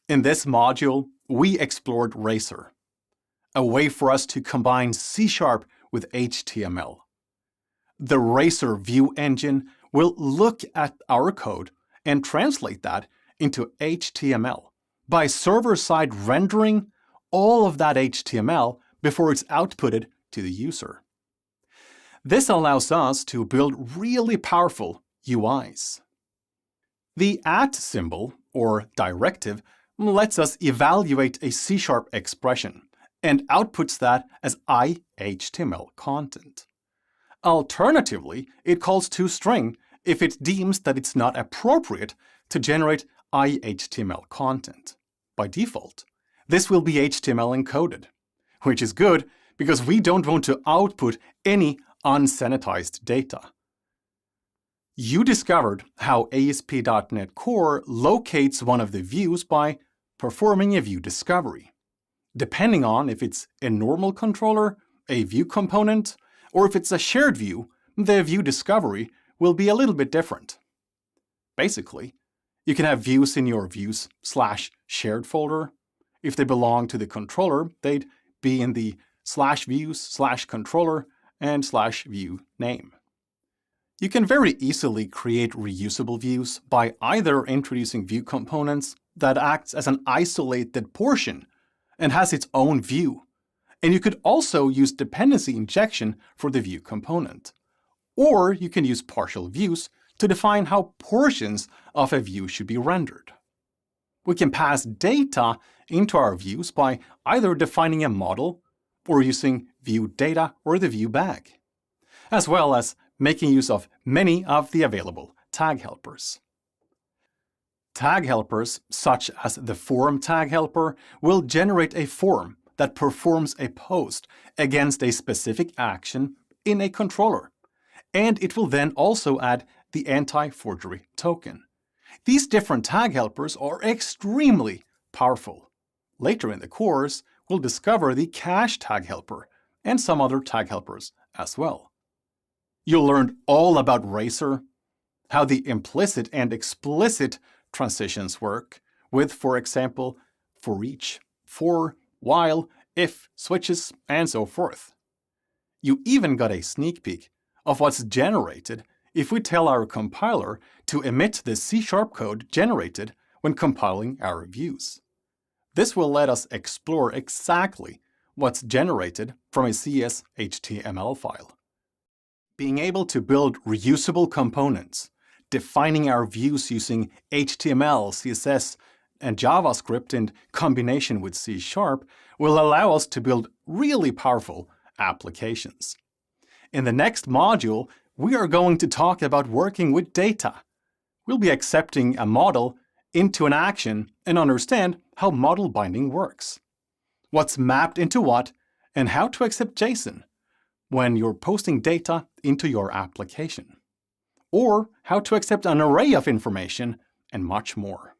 In this module, we explored Razor, a way for us to combine C# with HTML. The Razor View Engine will look at our code and translate that into HTML by server-side rendering all of that HTML before it's outputted to the user. This allows us to build really powerful UIs. The @ symbol, or directive, lets us evaluate a C# expression and outputs that as iHTML content. Alternatively, it calls toString if it deems that it's not appropriate to generate iHTML content. By default, this will be HTML encoded, which is good because we don't want to output any unsanitized data. You discovered how ASP.NET Core locates one of the views by performing a view discovery. Depending on if it's a normal controller, a view component, or if it's a shared view, the view discovery will be a little bit different. Basically, you can have views in your views/shared folder. If they belong to the controller, they'd be in the /views/controller and /view name. You can very easily create reusable views by either introducing view components that acts as an isolated portion and has its own view, and you could also use dependency injection for the view component. Or you can use partial views to define how portions of a view should be rendered. We can pass data into our views by either defining a model or using view data or the view bag, as well as making use of many of the available tag helpers. Tag helpers, such as the form tag helper, will generate a form that performs a post against a specific action in a controller, and it will then also add the anti-forgery token. These different tag helpers are extremely powerful. Later in the course, we'll discover the cache tag helper and some other tag helpers as well. You'll learn all about Razor, how the implicit and explicit transitions work with, for example, for each, for, while, if, switches, and so forth. You even got a sneak peek of what's generated if we tell our compiler to emit the C# code generated when compiling our views. This will let us explore exactly what's generated from a CS/HTML file. Being able to build reusable components, defining our views using HTML, CSS, and JavaScript in combination with C# will allow us to build really powerful applications. In the next module, we are going to talk about working with data. We'll be accepting a model into an action and understand how model binding works, what's mapped into what, and how to accept JSON when you're posting data into your application, or how to accept an array of information, and much more.